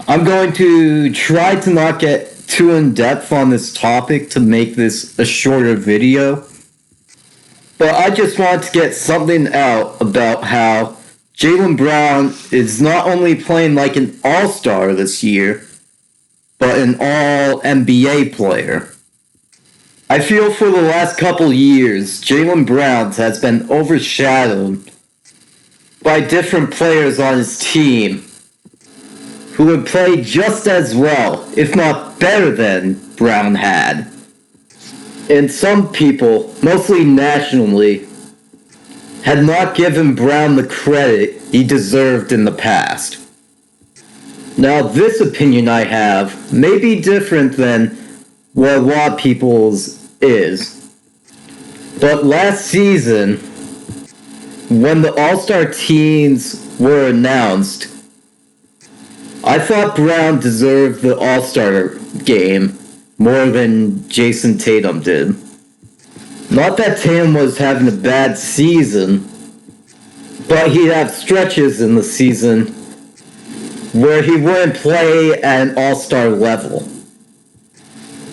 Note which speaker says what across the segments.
Speaker 1: I'm going to try to not get too in-depth on this topic to make this a shorter video. But I just want to get something out about how Jaylen Brown is not only playing like an all-star this year, but an all-NBA player. I feel for the last couple years, Jaylen Brown has been overshadowed by different players on his team who would play just as well, if not better than Brown had. And some people, mostly nationally, had not given Brown the credit he deserved in the past. Now, this opinion I have may be different than what a lot of people's is. But last season, when the All-Star teams were announced, I thought Brown deserved the All-Star game more than Jason Tatum did. Not that Tatum was having a bad season, but he'd have stretches in the season where he wouldn't play at an all-star level.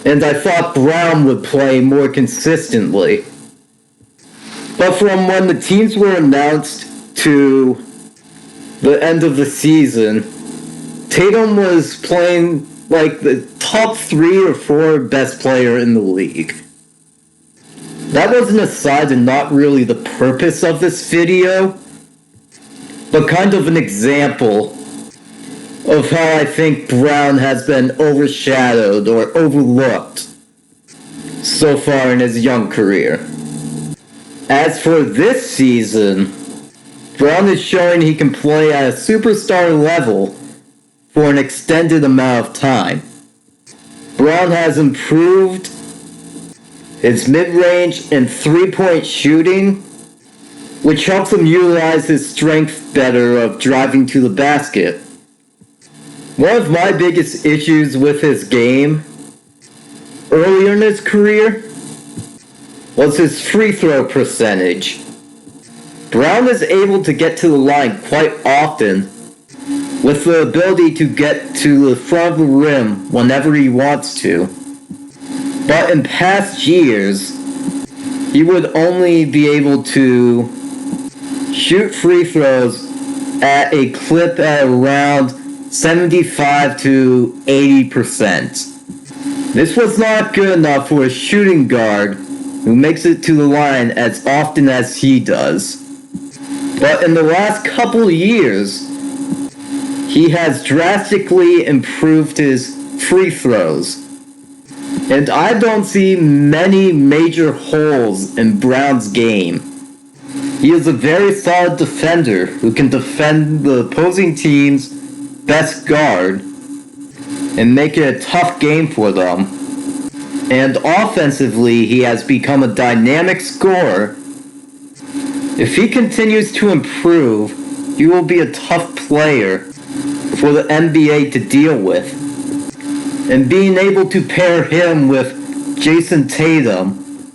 Speaker 1: And I thought Brown would play more consistently. But from when the teams were announced to the end of the season, Tatum was playing like the top 3 or 4 best player in the league. That was an aside and not really the purpose of this video, but kind of an example of how I think Brown has been overshadowed or overlooked so far in his young career. As for this season, Brown is showing he can play at a superstar level for an extended amount of time. Brown has improved his mid-range and three-point shooting, which helps him utilize his strength better of driving to the basket. One of my biggest issues with his game earlier in his career was his free throw percentage. Brown is able to get to the line quite often with the ability to get to the front of the rim whenever he wants to. But in past years, he would only be able to shoot free throws at a clip at around 75 to 80%. This was not good enough for a shooting guard who makes it to the line as often as he does. But in the last couple of years, he has drastically improved his free throws. And I don't see many major holes in Brown's game. He is a very solid defender who can defend the opposing team's best guard and make it a tough game for them. And offensively, he has become a dynamic scorer. If he continues to improve, he will be a tough player for the NBA to deal with. And being able to pair him with Jason Tatum,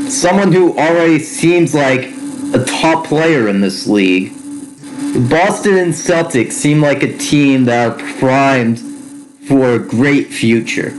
Speaker 1: someone who already seems like a top player in this league, the Boston Celtics seem like a team that are primed for a great future.